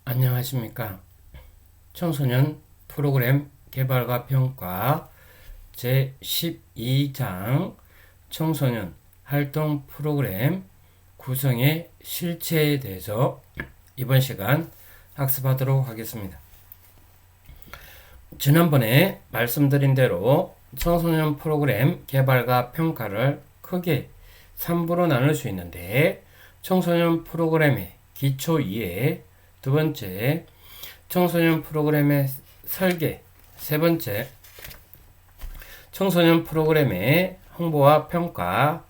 안녕하십니까. 청소년 프로그램 개발과 평가 제12장 청소년 활동 프로그램 구성의 실체에 대해서 이번 시간 학습하도록 하겠습니다. 지난번에 말씀드린 대로 청소년 프로그램 개발과 평가를 크게 3부로 나눌 수 있는데, 청소년 프로그램의 기초 이해, 두 번째, 청소년 프로그램의 설계, 세 번째, 청소년 프로그램의 홍보와 평가,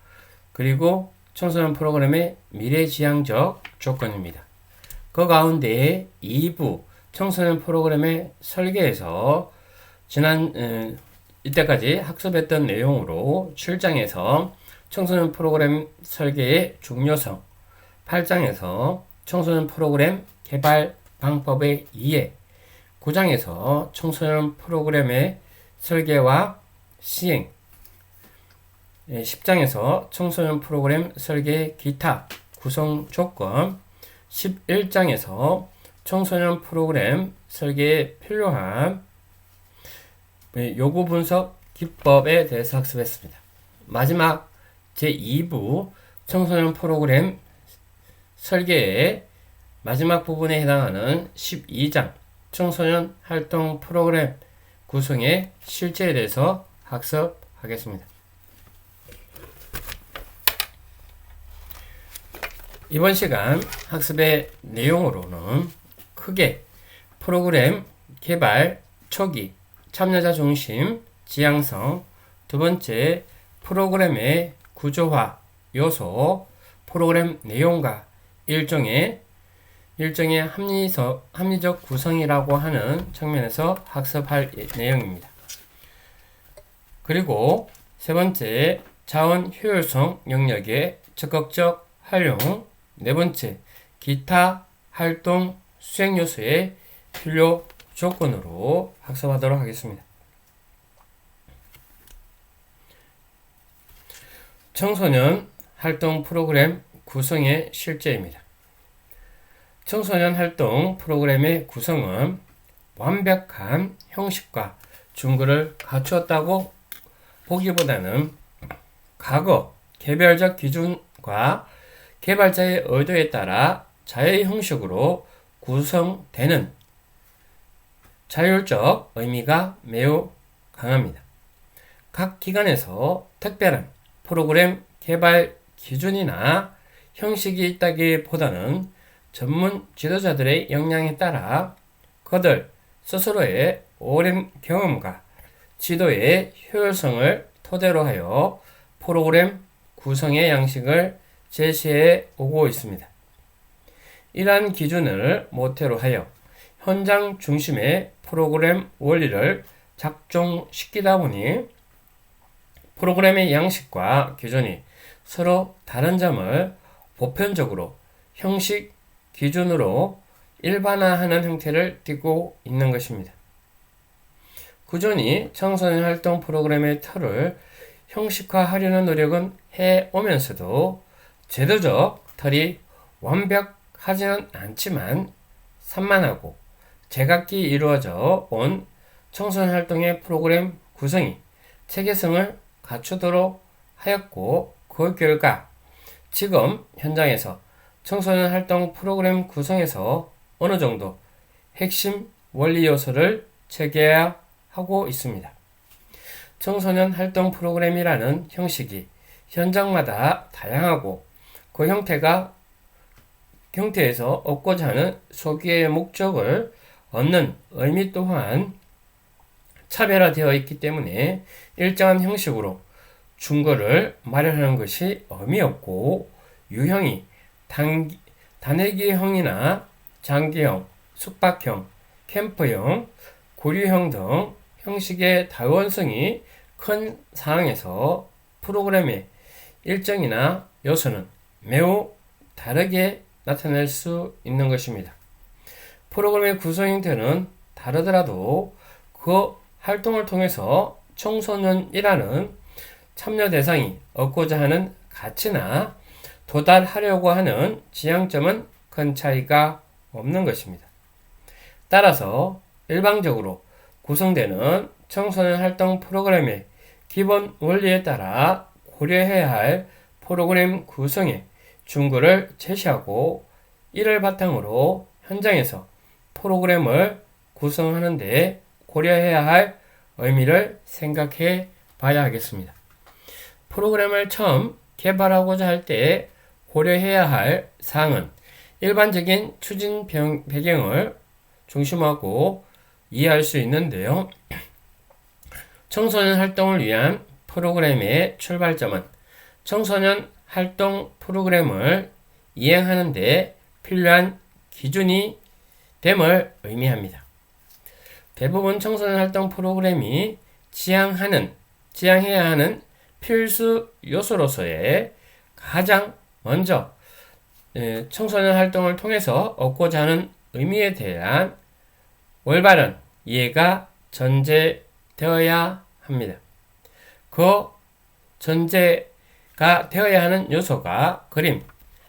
그리고 청소년 프로그램의 미래지향적 조건입니다. 그 가운데 2부 청소년 프로그램의 설계에서 이때까지 학습했던 내용으로 7장에서 청소년 프로그램 설계의 중요성, 8장에서 청소년 프로그램 개발 방법의 이해, 9장에서 청소년 프로그램의 설계와 시행, 10장에서 청소년 프로그램 설계 기타 구성 조건, 11장에서 청소년 프로그램 설계에 필요한 요구 분석 기법에 대해서 학습했습니다. 마지막 제2부 청소년 프로그램 설계의 마지막 부분에 해당하는 12장 청소년 활동 프로그램 구성의 실체에 대해서 학습하겠습니다. 이번 시간 학습의 내용으로는 크게 프로그램 개발 초기, 참여자 중심, 지향성, 두 번째 프로그램의 구조화 요소, 프로그램 내용과 일종의 합리적 구성이라고 하는 측면에서 학습할 내용입니다. 그리고 세 번째, 자원 효율성 영역의 적극적 활용, 네 번째, 기타 활동 수행 요소의 필요 조건으로 학습하도록 하겠습니다. 청소년 활동 프로그램 구성의 실제입니다. 청소년 활동 프로그램의 구성은 완벽한 형식과 준거를 갖추었다고 보기보다는 과거 개별적 기준과 개발자의 의도에 따라 자의 형식으로 구성되는 자율적 의미가 매우 강합니다. 각 기관에서 특별한 프로그램 개발 기준이나 형식이 있다기보다는 전문 지도자들의 역량에 따라 그들 스스로의 오랜 경험과 지도의 효율성을 토대로 하여 프로그램 구성의 양식을 제시해 오고 있습니다. 이러한 기준을 모태로 하여 현장 중심의 프로그램 원리를 작동시키다 보니 프로그램의 양식과 기준이 서로 다른 점을 보편적으로 형식 기준으로 일반화하는 형태를 띠고 있는 것입니다. 꾸준히 청소년 활동 프로그램의 틀을 형식화하려는 노력은 해오면서도 제도적 틀이 완벽하지는 않지만 산만하고 제각기 이루어져 온 청소년 활동의 프로그램 구성이 체계성을 갖추도록 하였고, 그 결과 지금 현장에서 청소년 활동 프로그램 구성에서 어느 정도 핵심 원리 요소를 체계화하고 있습니다. 청소년 활동 프로그램이라는 형식이 현장마다 다양하고 그 형태에서 얻고자 하는 소기의 목적을 얻는 의미 또한 차별화되어 있기 때문에 일정한 형식으로 준거를 마련하는 것이 의미 없고, 유형이 단회기형이나 장기형, 숙박형, 캠프형, 고류형 등 형식의 다원성이 큰 상황에서 프로그램의 일정이나 요소는 매우 다르게 나타낼 수 있는 것입니다. 프로그램의 구성 형태는 다르더라도 그 활동을 통해서 청소년이라는 참여 대상이 얻고자 하는 가치나 도달하려고 하는 지향점은 큰 차이가 없는 것입니다. 따라서 일방적으로 구성되는 청소년 활동 프로그램의 기본 원리에 따라 고려해야 할 프로그램 구성의 준구를 제시하고 이를 바탕으로 현장에서 프로그램을 구성하는 데 고려해야 할 의미를 생각해 봐야 하겠습니다. 프로그램을 처음 개발하고자 할 때 고려해야 할 사항은 일반적인 추진 배경을 중심하고 이해할 수 있는데요. 청소년 활동을 위한 프로그램의 출발점은 청소년 활동 프로그램을 이행하는 데 필요한 기준이 됨을 의미합니다. 대부분 청소년 활동 프로그램이 지향해야 하는 필수 요소로서의 가장 먼저 청소년 활동을 통해서 얻고자 하는 의미에 대한 올바른 이해가 전제되어야 합니다. 그 전제가 되어야 하는 요소가 그림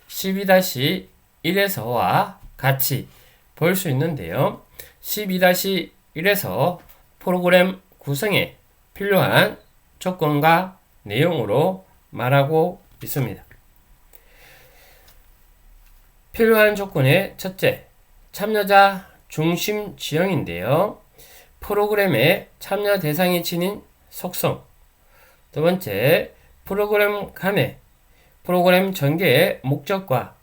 12-1에서와 같이 볼 수 있는데요. 12-1에서 프로그램 구성에 필요한 조건과 내용으로 말하고 있습니다. 필요한 조건의 첫째, 참여자 중심 지형인데요. 프로그램의 참여 대상이 지닌 속성. 두 번째, 프로그램 간의 프로그램 전개의 목적과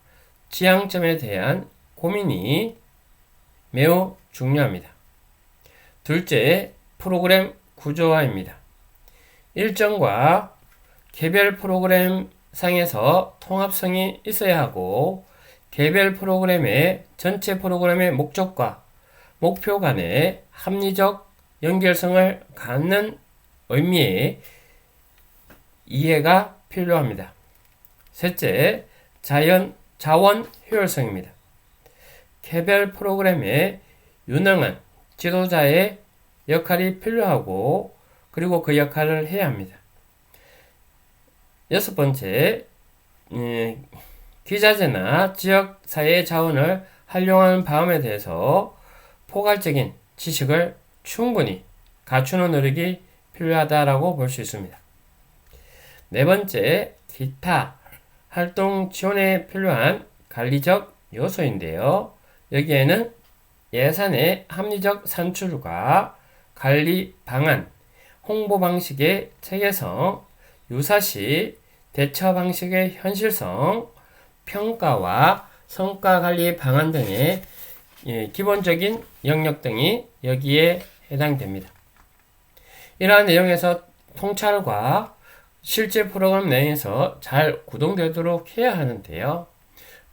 지향점에 대한 고민이 매우 중요합니다. 둘째, 프로그램 구조화입니다. 일정과 개별 프로그램 상에서 통합성이 있어야 하고 개별 프로그램의 전체 프로그램의 목적과 목표 간의 합리적 연결성을 갖는 의미의 이해가 필요합니다. 셋째, 자원 효율성입니다. 개별 프로그램에 유능한 지도자의 역할이 필요하고 그리고 그 역할을 해야 합니다. 여섯 번째, 기자재나 지역사회의 자원을 활용하는 방법에 대해서 포괄적인 지식을 충분히 갖추는 노력이 필요하다고 볼 수 있습니다. 네 번째, 기타 활동 지원에 필요한 관리적 요소인데요. 여기에는 예산의 합리적 산출과 관리 방안, 홍보 방식의 체계성, 유사시 대처 방식의 현실성, 평가와 성과 관리 방안 등의 기본적인 영역 등이 여기에 해당됩니다. 이러한 내용에서 통찰과 실제 프로그램 내에서 잘 구동되도록 해야 하는데요.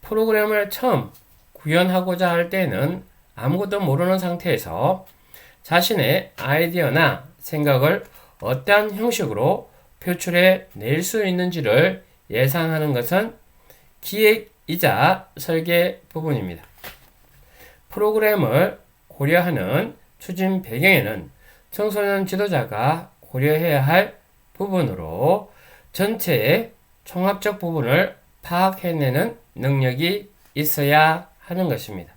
프로그램을 처음 구현하고자 할 때는 아무것도 모르는 상태에서 자신의 아이디어나 생각을 어떠한 형식으로 표출해 낼 수 있는지를 예상하는 것은 기획이자 설계 부분입니다. 프로그램을 고려하는 추진 배경에는 청소년 지도자가 고려해야 할 부분으로 전체의 종합적 부분을 파악해내는 능력이 있어야 하는 것입니다.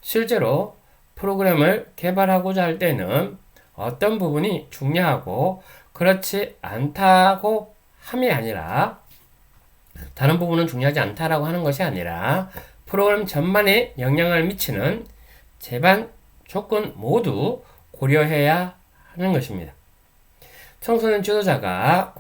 실제로 프로그램을 개발하고자 할 때는 어떤 부분이 중요하고 그렇지 않다고 함이 아니라 다른 부분은 중요하지 않다라고 하는 것이 아니라 프로그램 전반에 영향을 미치는 제반 조건 모두 고려해야 하는 것입니다. 청소년 지도자가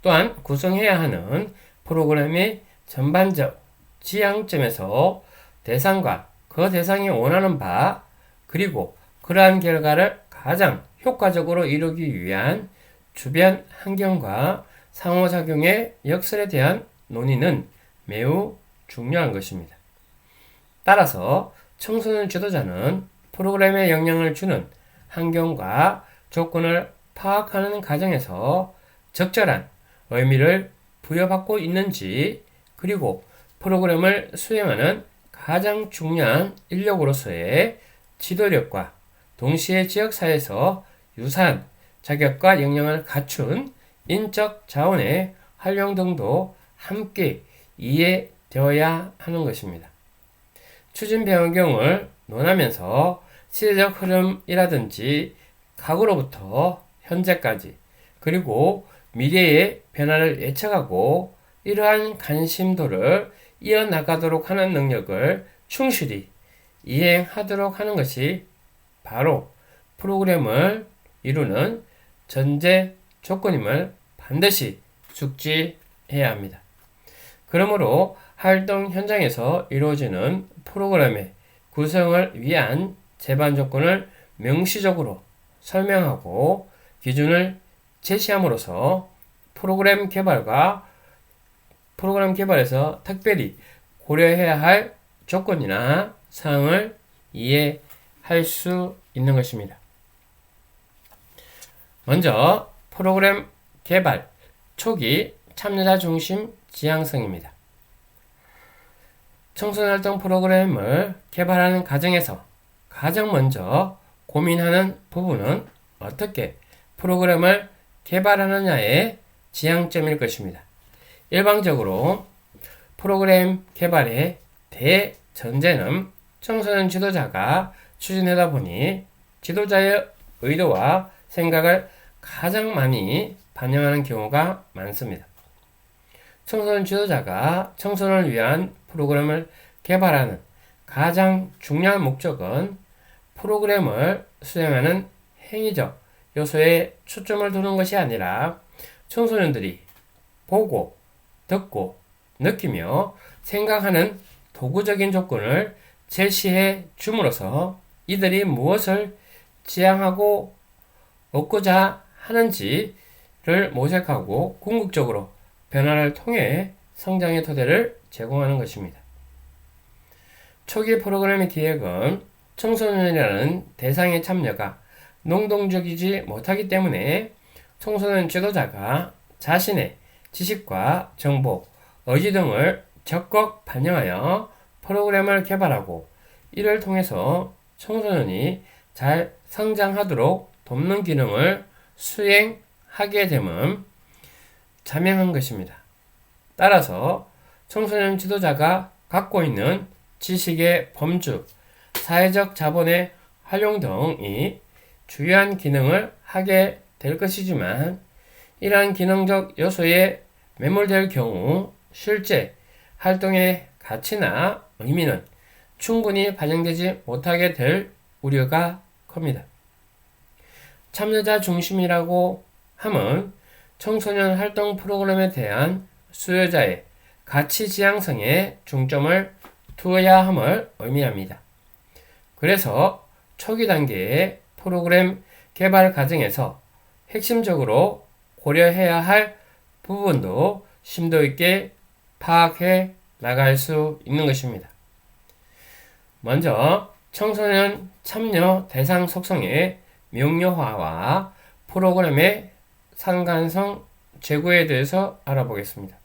또한 구성해야 하는 프로그램의 전반적 지향점에서 대상과 그 대상이 원하는 바 그리고 그러한 결과를 가장 효과적으로 이루기 위한 주변 환경과 상호작용의 역설에 대한 논의는 매우 중요한 것입니다. 따라서 청소년 지도자는 프로그램에 영향을 주는 환경과 조건을 파악하는 과정에서 적절한 의미를 부여받고 있는지 그리고 프로그램을 수행하는 가장 중요한 인력으로서의 지도력과 동시에 지역사회에서 유사한 자격과 역량을 갖춘 인적 자원의 활용 등도 함께 이해되어야 하는 것입니다. 추진 변경을 논하면서 시대적 흐름이라든지 과거로부터 현재까지 그리고 미래의 변화를 예측하고 이러한 관심도를 이어나가도록 하는 능력을 충실히 이행하도록 하는 것이 바로 프로그램을 이루는 전제 조건임을 반드시 숙지해야 합니다. 그러므로 활동 현장에서 이루어지는 프로그램의 구성을 위한 제반 조건을 명시적으로 설명하고 기준을 제시함으로써 프로그램 개발에서 특별히 고려해야 할 조건이나 사항을 이해할 수 있는 것입니다. 먼저 프로그램 개발 초기 참여자 중심 지향성입니다. 청소년활동 프로그램을 개발하는 과정에서 가장 먼저 고민하는 부분은 어떻게 프로그램을 개발하느냐의 지향점일 것입니다. 일반적으로 프로그램 개발의 대전제는 청소년 지도자가 추진하다 보니 지도자의 의도와 생각을 가장 많이 반영하는 경우가 많습니다. 청소년 지도자가 청소년을 위한 프로그램을 개발하는 가장 중요한 목적은 프로그램을 수행하는 행위적 요소에 초점을 두는 것이 아니라 청소년들이 보고, 듣고, 느끼며 생각하는 도구적인 조건을 제시해 줌으로써 이들이 무엇을 지향하고 얻고자 하는지를 모색하고 궁극적으로 변화를 통해 성장의 토대를 제공하는 것입니다. 초기 프로그램의 기획은 청소년이라는 대상의 참여가 능동적이지 못하기 때문에 청소년 지도자가 자신의 지식과 정보, 의지 등을 적극 반영하여 프로그램을 개발하고 이를 통해서 청소년이 잘 성장하도록 돕는 기능을 수행하게 됨은 자명한 것입니다. 따라서 청소년 지도자가 갖고 있는 지식의 범주, 사회적 자본의 활용 등이 주요한 기능을 하게 될 것이지만 이러한 기능적 요소에 매몰될 경우 실제 활동의 가치나 의미는 충분히 반영되지 못하게 될 우려가 큽니다. 참여자 중심이라고 함은 청소년 활동 프로그램에 대한 수요자의 가치 지향성에 중점을 두어야 함을 의미합니다. 그래서 초기 단계의 프로그램 개발 과정에서 핵심적으로 고려해야 할 부분도 심도 있게 파악해 나갈 수 있는 것입니다. 먼저 청소년 참여 대상 속성의 명료화와 프로그램의 상관성 제고에 대해서 알아보겠습니다.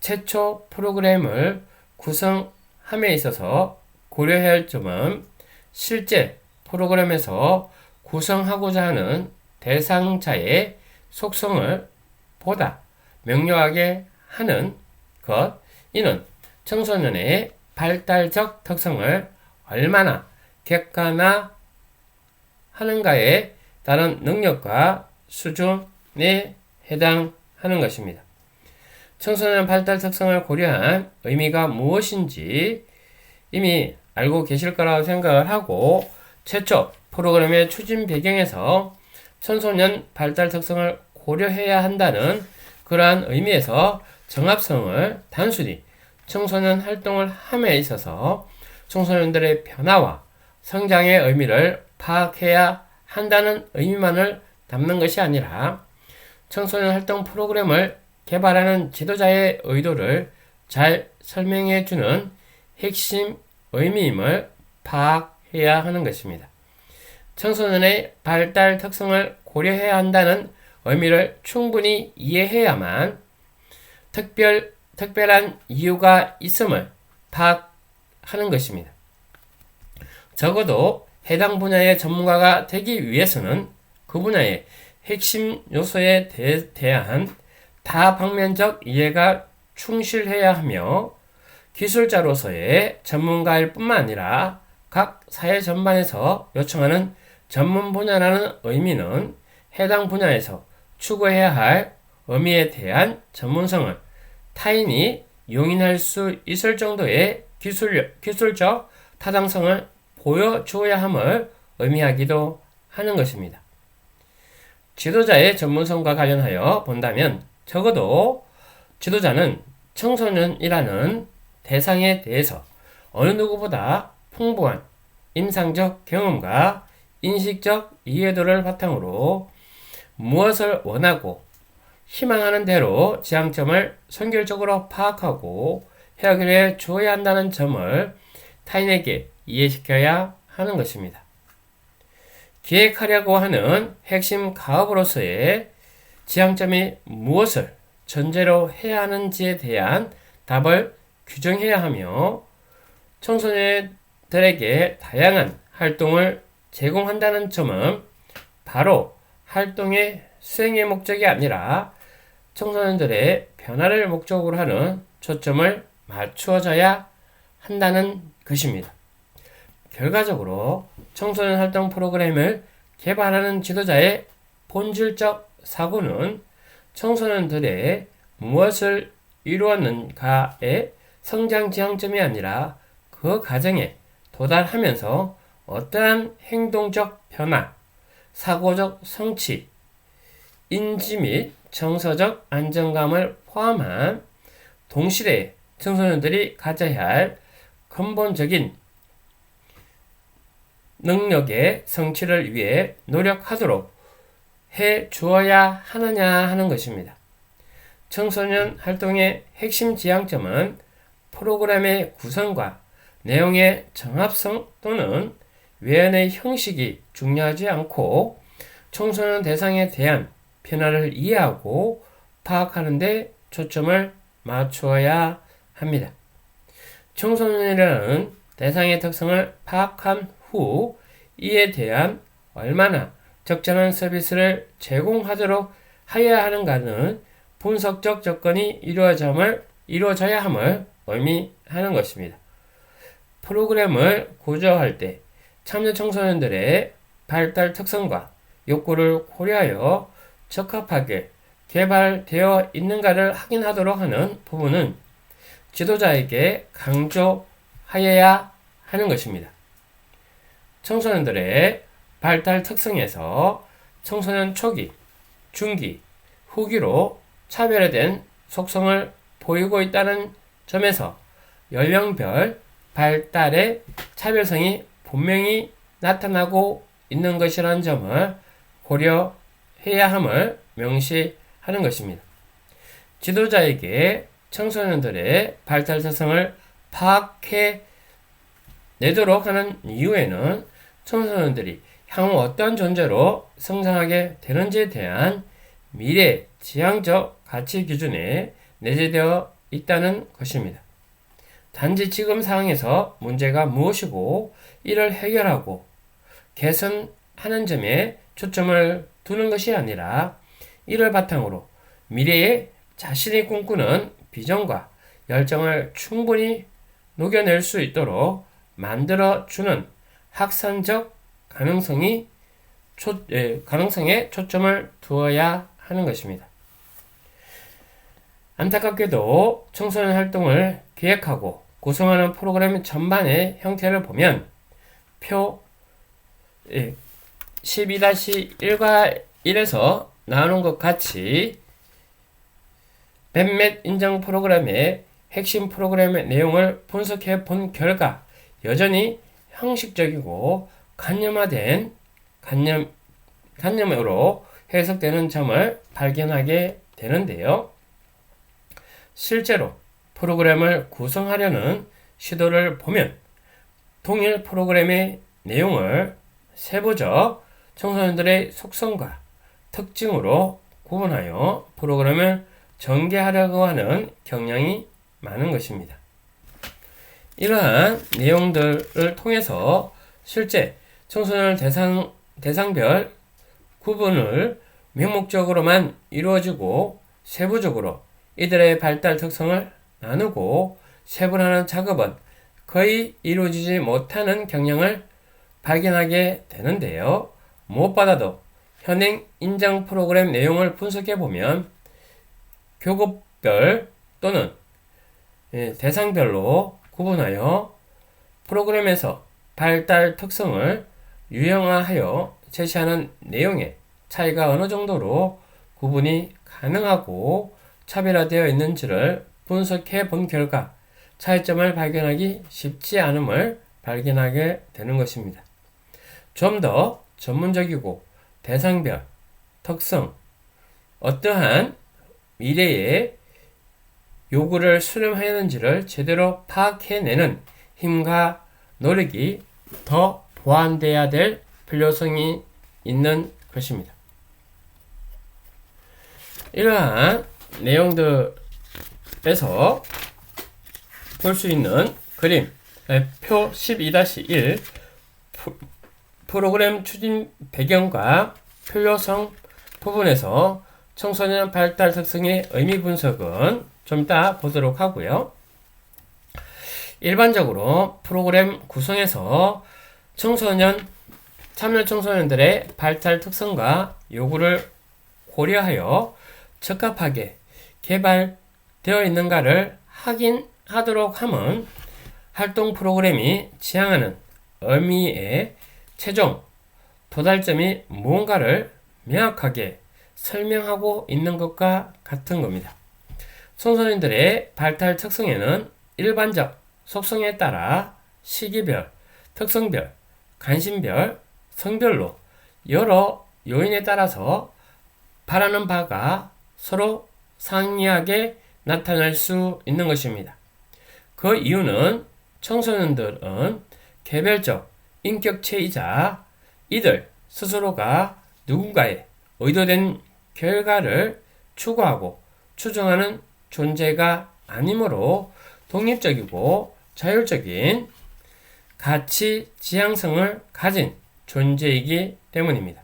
최초 프로그램을 구성함에 있어서 고려해야 할 점은 실제 프로그램에서 구성하고자 하는 대상자의 속성을 보다 명료하게 하는 것. 이는 청소년의 발달적 특성을 얼마나 객관화하는가에 따른 능력과 수준에 해당하는 것입니다. 청소년 발달 특성을 고려한 의미가 무엇인지 이미 알고 계실 거라고 생각을 하고 최초 프로그램의 추진 배경에서 청소년 발달 특성을 고려해야 한다는 그러한 의미에서 정합성을 단순히 청소년 활동을 함에 있어서 청소년들의 변화와 성장의 의미를 파악해야 한다는 의미만을 담는 것이 아니라 청소년 활동 프로그램을 개발하는 지도자의 의도를 잘 설명해 주는 핵심 의미임을 파악해야 하는 것입니다. 청소년의 발달 특성을 고려해야 한다는 의미를 충분히 이해해야만 특별한 이유가 있음을 파악하는 것입니다. 적어도 해당 분야의 전문가가 되기 위해서는 그 분야의 핵심 요소에 대한 다방면적 이해가 충실해야 하며 기술자로서의 전문가일 뿐만 아니라 각 사회 전반에서 요청하는 전문 분야라는 의미는 해당 분야에서 추구해야 할 의미에 대한 전문성을 타인이 용인할 수 있을 정도의 기술적 타당성을 보여주어야 함을 의미하기도 하는 것입니다. 지도자의 전문성과 관련하여 본다면 적어도 지도자는 청소년이라는 대상에 대해서 어느 누구보다 풍부한 임상적 경험과 인식적 이해도를 바탕으로 무엇을 원하고 희망하는 대로 지향점을 선결적으로 파악하고 해결해 줘야 한다는 점을 타인에게 이해시켜야 하는 것입니다. 기획하려고 하는 핵심 가업으로서의 지향점이 무엇을 전제로 해야 하는지에 대한 답을 규정해야 하며 청소년들에게 다양한 활동을 제공한다는 점은 바로 활동의 수행의 목적이 아니라 청소년들의 변화를 목적으로 하는 초점을 맞추어져야 한다는 것입니다. 결과적으로 청소년 활동 프로그램을 개발하는 지도자의 본질적 사고는 청소년들의 무엇을 이루었는가의 성장 지향점이 아니라 그 과정에 도달하면서 어떠한 행동적 변화, 사고적 성취, 인지 및 정서적 안정감을 포함한 동시대에 청소년들이 가져야 할 근본적인 능력의 성취를 위해 노력하도록 해 주어야 하느냐 하는 것입니다. 청소년 활동의 핵심 지향점은 프로그램의 구성과 내용의 정합성 또는 외연의 형식이 중요하지 않고 청소년 대상에 대한 변화를 이해하고 파악하는 데 초점을 맞추어야 합니다. 청소년이라는 대상의 특성을 파악한 후 이에 대한 얼마나 적절한 서비스를 제공하도록 하여야 하는가는 분석적 접근이 이루어져야 함을 의미하는 것입니다. 프로그램을 구조할 때 참여 청소년들의 발달 특성과 욕구를 고려하여 적합하게 개발되어 있는가를 확인하도록 하는 부분은 지도자에게 강조하여야 하는 것입니다. 청소년들의 발달 특성에서 청소년 초기, 중기, 후기로 차별화된 속성을 보이고 있다는 점에서 연령별 발달의 차별성이 분명히 나타나고 있는 것이라는 점을 고려해야 함을 명시하는 것입니다. 지도자에게 청소년들의 발달 특성을 파악해 내도록 하는 이유에는 청소년들이 향후 어떤 존재로 성장하게 되는지에 대한 미래 지향적 가치 기준에 내재되어 있다는 것입니다. 단지 지금 상황에서 문제가 무엇이고 이를 해결하고 개선하는 점에 초점을 두는 것이 아니라 이를 바탕으로 미래에 자신이 꿈꾸는 비전과 열정을 충분히 녹여낼 수 있도록 만들어주는 학산적 가능성에 초점을 두어야 하는 것입니다. 안타깝게도 청소년 활동을 기획하고 구성하는 프로그램 전반의 형태를 보면 표 12-1과 1에서 나오는 것 같이 벤맷 인정 프로그램의 핵심 프로그램의 내용을 분석해 본 결과 여전히 형식적이고 관념화된 관념으로 해석되는 점을 발견하게 되는데요. 실제로 프로그램을 구성하려는 시도를 보면 동일 프로그램의 내용을 세부적 청소년들의 속성과 특징으로 구분하여 프로그램을 전개하려고 하는 경향이 많은 것입니다. 이러한 내용들을 통해서 실제 청소년 대상별 구분을 명목적으로만 이루어지고 세부적으로 이들의 발달 특성을 나누고 세분화하는 작업은 거의 이루어지지 못하는 경향을 발견하게 되는데요. 무엇보다도 현행 인정 프로그램 내용을 분석해보면 교급별 또는 대상별로 구분하여 프로그램에서 발달 특성을 유형화하여 제시하는 내용의 차이가 어느 정도로 구분이 가능하고 차별화되어 있는지를 분석해 본 결과 차이점을 발견하기 쉽지 않음을 발견하게 되는 것입니다. 좀 더 전문적이고 대상별, 특성, 어떠한 미래의 요구를 수렴하였는지를 제대로 파악해내는 힘과 노력이 더 보완되어야 될 필요성이 있는 것입니다. 이러한 내용들에서 볼 수 있는 그림 표 12-1 프로그램 추진 배경과 필요성 부분에서 청소년 발달 특성의 의미 분석은 좀 이따 보도록 하고요. 일반적으로 프로그램 구성에서 참여 청소년들의 발달 특성과 요구를 고려하여 적합하게 개발되어 있는가를 확인하도록 함은 활동 프로그램이 지향하는 의미의 최종 도달점이 무언가를 명확하게 설명하고 있는 것과 같은 겁니다. 청소년들의 발달 특성에는 일반적 속성에 따라 시기별, 특성별, 관심별, 성별로 여러 요인에 따라서 바라는 바가 서로 상이하게 나타날 수 있는 것입니다. 그 이유는 청소년들은 개별적 인격체이자 이들 스스로가 누군가의 의도된 결과를 추구하고 추정하는 존재가 아니므로 독립적이고 자율적인 가치 지향성을 가진 존재이기 때문입니다.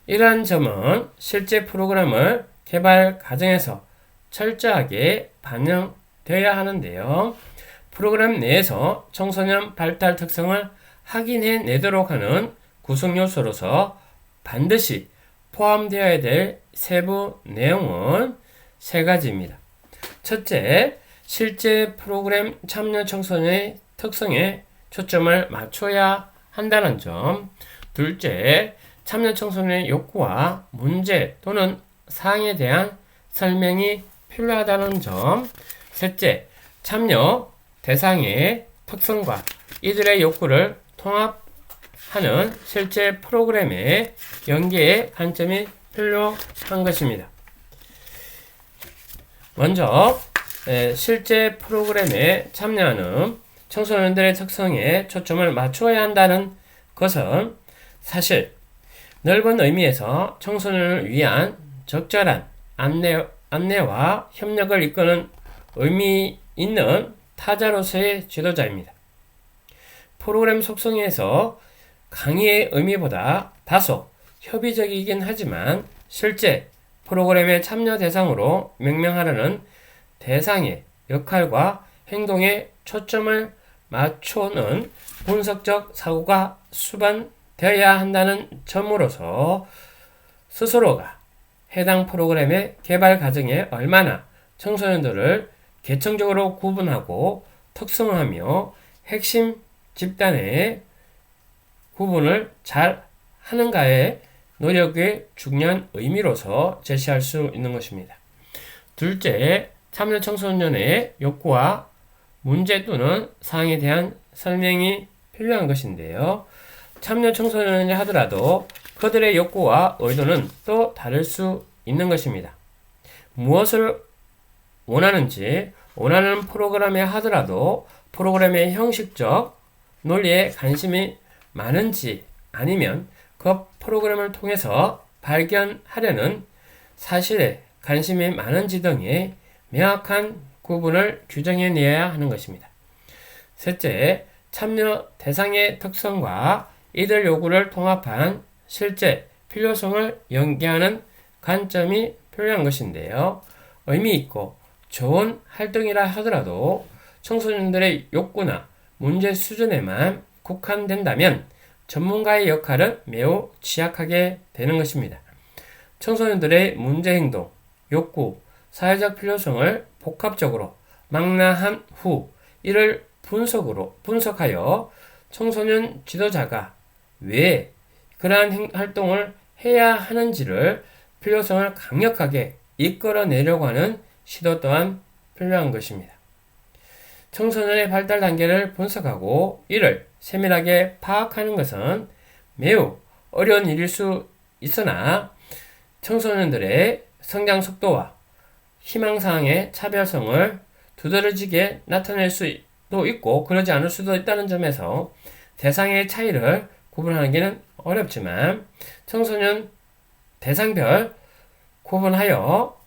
이러한 점은 실제 프로그램을 개발 과정에서 철저하게 반영되어야 하는데요. 프로그램 내에서 청소년 발달 특성을 확인해내도록 하는 구성 요소로서 반드시 포함되어야 될 세부 내용은 세 가지입니다. 첫째, 실제 프로그램 참여 청소년의 특성에 초점을 맞춰야 한다는 점. 둘째, 참여 청소년의 욕구와 문제 또는 사항에 대한 설명이 필요하다는 점. 셋째, 참여 대상의 특성과 이들의 욕구를 통합하는 실제 프로그램의 연계의 관점이 필요한 것입니다. 먼저 실제 프로그램에 참여하는 청소년들의 특성에 초점을 맞춰야 한다는 것은 사실 넓은 의미에서 청소년을 위한 적절한 안내와 협력을 이끄는 의미 있는 타자로서의 지도자입니다. 프로그램 속성에서 강의의 의미보다 다소 협의적이긴 하지만 실제 프로그램의 참여 대상으로 명명하려는 대상의 역할과 행동에 초점을 맞추는 분석적 사고가 수반되어야 한다는 점으로서 스스로가 해당 프로그램의 개발 과정에 얼마나 청소년들을 계층적으로 구분하고 특성화하며 핵심 집단의 구분을 잘 하는가의 노력의 중요한 의미로서 제시할 수 있는 것입니다. 둘째, 참여 청소년의 욕구와 문제 또는 사항에 대한 설명이 필요한 것인데요. 참여 청소년이 하더라도 그들의 욕구와 의도는 또 다를 수 있는 것입니다. 무엇을 원하는지 원하는 프로그램에 하더라도 프로그램의 형식적 논리에 관심이 많은지 아니면 그 프로그램을 통해서 발견하려는 사실에 관심이 많은지 등의 명확한 구분을 규정해내야 하는 것입니다. 셋째, 참여 대상의 특성과 이들 요구를 통합한 실제 필요성을 연계하는 관점이 필요한 것인데요. 의미 있고 좋은 활동이라 하더라도 청소년들의 욕구나 문제 수준에만 국한된다면 전문가의 역할은 매우 취약하게 되는 것입니다. 청소년들의 문제 행동, 욕구, 사회적 필요성을 복합적으로 망라한 후 이를 분석하여 청소년 지도자가 왜 그러한 활동을 해야 하는지를 필요성을 강력하게 이끌어내려고 하는 시도 또한 필요한 것입니다. 청소년의 발달 단계를 분석하고 이를 세밀하게 파악하는 것은 매우 어려운 일일 수 있으나 청소년들의 성장 속도와 희망사항의 차별성을 두드러지게 나타낼 수도 있고 그러지 않을 수도 있다는 점에서 대상의 차이를 구분하기는 어렵지만 청소년 대상별 구분하여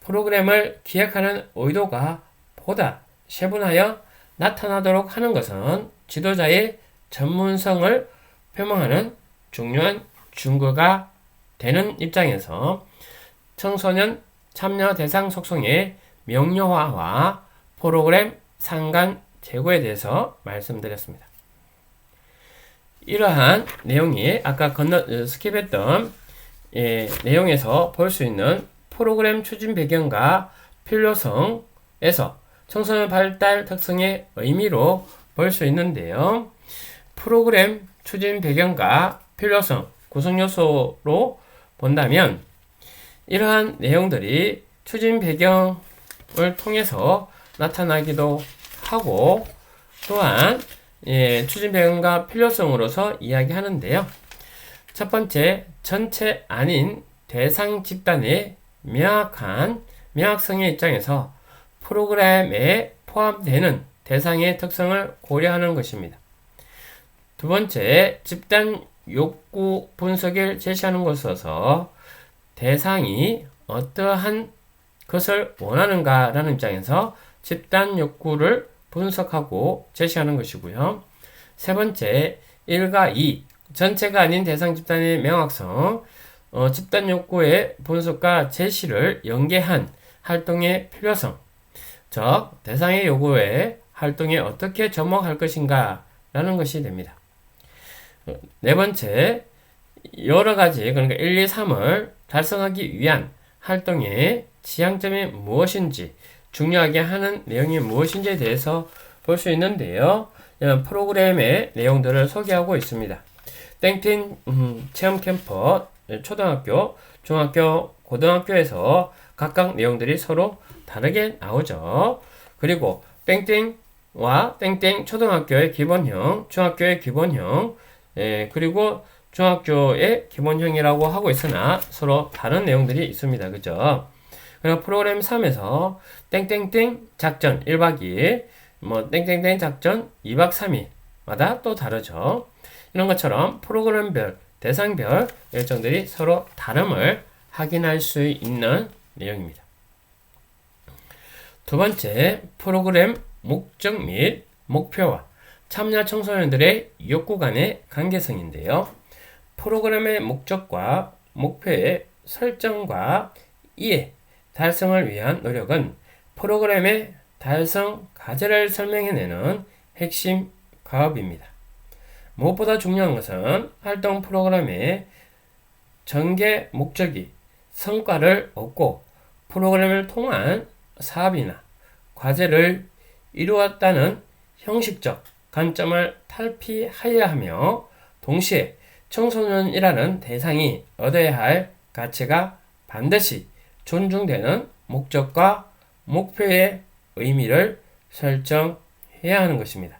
프로그램을 기획하는 의도가 보다 세분하여 나타나도록 하는 것은 지도자의 전문성을 표명하는 중요한 증거가 되는 입장에서 청소년 참여 대상 속성의 명료화와 프로그램 상관 제고에 대해서 말씀드렸습니다. 이러한 내용이 아까 스킵했던 내용에서 볼 수 있는 프로그램 추진 배경과 필요성에서 청소년 발달 특성의 의미로 볼 수 있는데요. 프로그램 추진 배경과 필요성, 구성 요소로 본다면 이러한 내용들이 추진 배경을 통해서 나타나기도 하고 또한 추진 배경과 필요성으로서 이야기하는데요. 첫 번째, 전체 아닌 대상 집단의 명확성의 입장에서 프로그램에 포함되는 대상의 특성을 고려하는 것입니다. 두 번째, 집단 욕구 분석을 제시하는 것으로서 대상이 어떠한 것을 원하는가라는 입장에서 집단 욕구를 분석하고 제시하는 것이고요. 세 번째, 1과 2, 전체가 아닌 대상 집단의 명확성, 집단 욕구의 분석과 제시를 연계한 활동의 필요성, 즉 대상의 요구에 활동에 어떻게 접목할 것인가 라는 것이 됩니다. 네 번째, 여러 가지 그러니까 1, 2, 3을 달성하기 위한 활동의 지향점이 무엇인지 중요하게 하는 내용이 무엇인지에 대해서 볼 수 있는데요. 프로그램의 내용들을 소개하고 있습니다. 땡땡 체험 캠퍼 초등학교, 중학교, 고등학교에서 각각 내용들이 서로 다르게 나오죠. 그리고 땡땡과 땡땡 초등학교의 기본형, 중학교의 기본형, 그리고 중학교의 기본형이라고 하고 있으나 서로 다른 내용들이 있습니다. 그죠? 그리고 프로그램 3에서 땡땡땡 작전 1박 2일, 땡땡땡 작전 2박 3일마다 또 다르죠. 이런 것처럼 프로그램별, 대상별 일정들이 서로 다름을 확인할 수 있는 내용입니다. 두 번째, 프로그램 목적 및 목표와 참여 청소년들의 욕구 간의 관계성인데요. 프로그램의 목적과 목표의 설정과 이해, 달성을 위한 노력은 프로그램의 달성 과제를 설명해내는 핵심 과업입니다. 무엇보다 중요한 것은 활동 프로그램의 전개 목적이 성과를 얻고 프로그램을 통한 사업이나 과제를 이루었다는 형식적 관점을 탈피하여야 하며 동시에 청소년이라는 대상이 얻어야 할 가치가 반드시 존중되는 목적과 목표의 의미를 설정해야 하는 것입니다.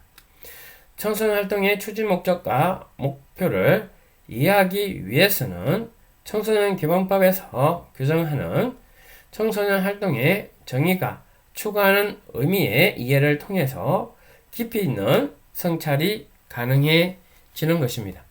청소년 활동의 추진 목적과 목표를 이해하기 위해서는 청소년 기본법에서 규정하는 청소년 활동의 정의가 추구하는 의미의 이해를 통해서 깊이 있는 성찰이 가능해지는 것입니다.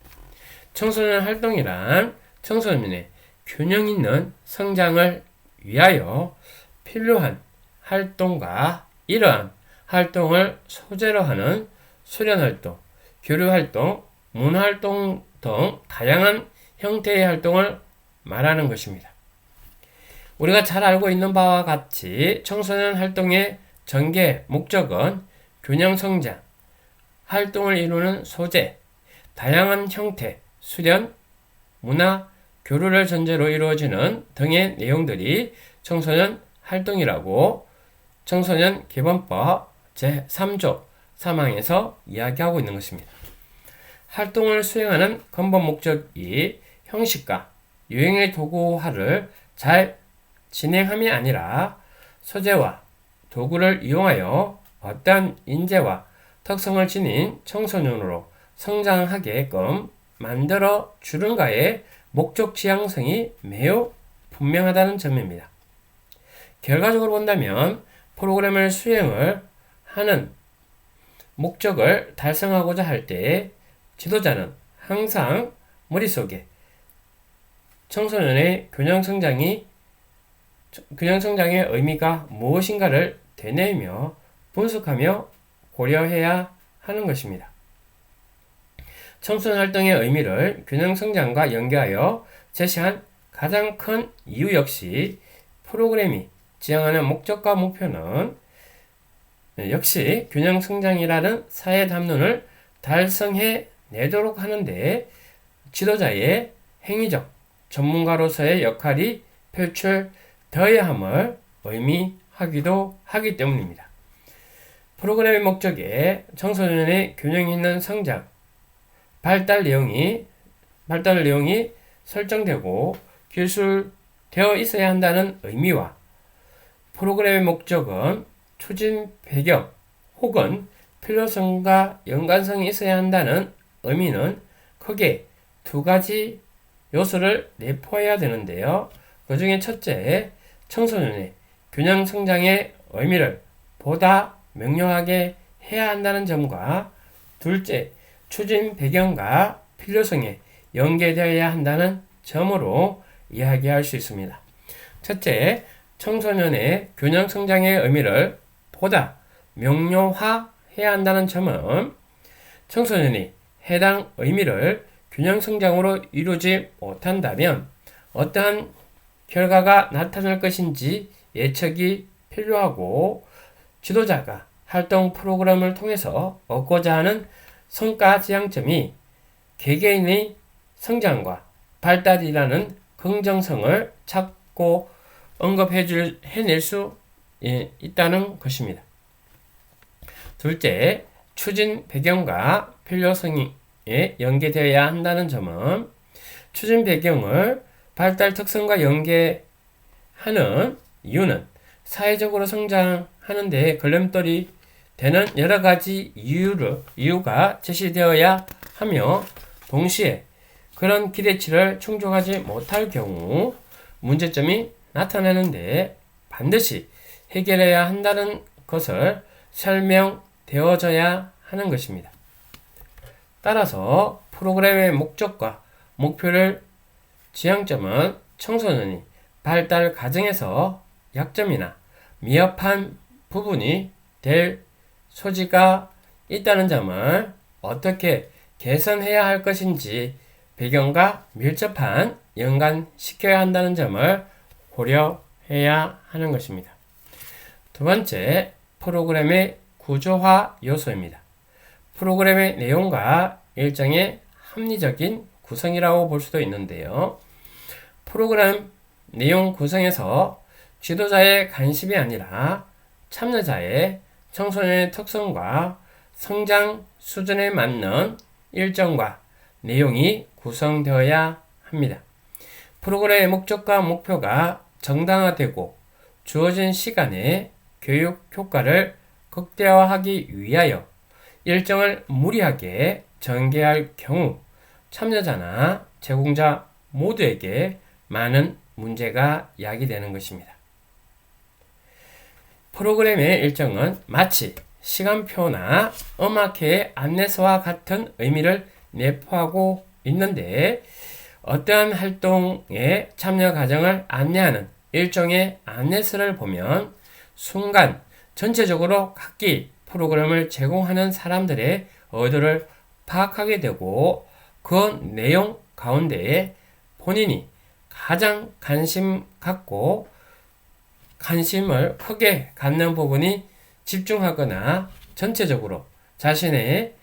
청소년 활동이란 청소년의 균형 있는 성장을 위하여 필요한 활동과 이러한 활동을 소재로 하는 수련활동, 교류활동, 문화활동 등 다양한 형태의 활동을 말하는 것입니다. 우리가 잘 알고 있는 바와 같이 청소년 활동의 전개 목적은 균형 성장, 활동을 이루는 소재, 다양한 형태, 수련, 문화, 교류를 전제로 이루어지는 등의 내용들이 청소년 활동이라고 청소년 기본법 제3조 3항에서 이야기하고 있는 것입니다. 활동을 수행하는 근본 목적이 형식과 유형의 도구화를 잘 진행함이 아니라 소재와 도구를 이용하여 어떠한 인재와 특성을 지닌 청소년으로 성장하게끔 만들어 주는가의 목적 지향성이 매우 분명하다는 점입니다. 결과적으로 본다면 프로그램을 수행을 하는 목적을 달성하고자 할 때 지도자는 항상 머릿속에 청소년의 균형 성장의 의미가 무엇인가를 되뇌이며 분석하며 고려해야 하는 것입니다. 청소년 활동의 의미를 균형 성장과 연계하여 제시한 가장 큰 이유 역시 프로그램이 지향하는 목적과 목표는 역시 균형 성장이라는 사회 담론을 달성해 내도록 하는데 지도자의 행위적 전문가로서의 역할이 표출되어야 함을 의미하기도 하기 때문입니다. 프로그램의 목적에 청소년의 균형 있는 성장, 발달 내용이 설정되고 기술되어 있어야 한다는 의미와 프로그램의 목적은 추진 배경 혹은 필요성과 연관성이 있어야 한다는 의미는 크게 두 가지 요소를 내포해야 되는데요. 그 중에 첫째, 청소년의 균형 성장의 의미를 보다 명료하게 해야 한다는 점과 둘째, 추진 배경과 필요성에 연계되어야 한다는 점으로 이야기할 수 있습니다. 첫째, 청소년의 균형 성장의 의미를 보다 명료화해야 한다는 점은 청소년이 해당 의미를 균형 성장으로 이루지 못한다면 어떠한 결과가 나타날 것인지 예측이 필요하고 지도자가 활동 프로그램을 통해서 얻고자 하는 성과 지향점이 개개인의 성장과 발달이라는 긍정성을 찾고 해낼 수 있다는 것입니다. 둘째, 추진 배경과 필요성에 연계되어야 한다는 점은 추진 배경을 발달 특성과 연계하는 이유는 사회적으로 성장하는 데 걸림돌이 되는 여러 가지 이유가 제시되어야 하며 동시에 그런 기대치를 충족하지 못할 경우 문제점이 나타나는데 반드시 해결해야 한다는 것을 설명되어져야 하는 것입니다. 따라서 프로그램의 목적과 목표를 지향점은 청소년이 발달 과정에서 약점이나 미흡한 부분이 될 소지가 있다는 점을 어떻게 개선해야 할 것인지 배경과 밀접한 연관시켜야 한다는 점을 고려해야 하는 것입니다. 두 번째, 프로그램의 구조화 요소입니다. 프로그램의 내용과 일정의 합리적인 구성이라고 볼 수도 있는데요. 프로그램 내용 구성에서 지도자의 관심이 아니라 참여자의 청소년의 특성과 성장 수준에 맞는 일정과 내용이 구성되어야 합니다. 프로그램의 목적과 목표가 정당화되고 주어진 시간에 교육 효과를 극대화하기 위하여 일정을 무리하게 전개할 경우 참여자나 제공자 모두에게 많은 문제가 야기되는 것입니다. 프로그램의 일정은 마치 시간표나 음악회의 안내서와 같은 의미를 내포하고 있는데 어떠한 활동의 참여 과정을 안내하는 일종의 안내서를 보면 순간 전체적으로 각기 프로그램을 제공하는 사람들의 의도를 파악하게 되고 그 내용 가운데에 본인이 가장 관심을 크게 갖는 부분이 집중하거나 전체적으로 자신의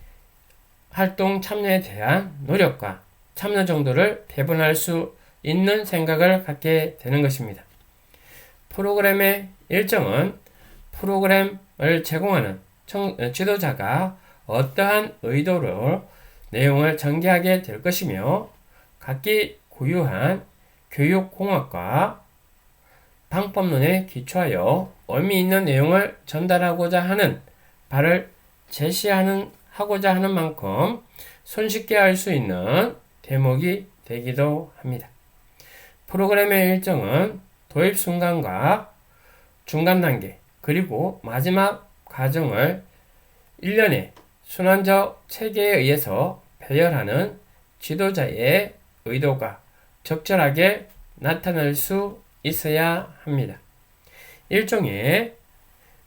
활동 참여에 대한 노력과 참여 정도를 배분할 수 있는 생각을 갖게 되는 것입니다. 프로그램의 일정은 프로그램을 제공하는 지도자가 어떠한 의도로 내용을 전개하게 될 것이며 각기 고유한 교육공학과 방법론에 기초하여 의미 있는 내용을 전달하고자 하는 바를 하고자 하는 만큼 손쉽게 할 수 있는 대목이 되기도 합니다. 프로그램의 일정은 도입 순간과 중간 단계 그리고 마지막 과정을 일련의 순환적 체계에 의해서 배열하는 지도자의 의도가 적절하게 나타날 수 있어야 합니다. 일종의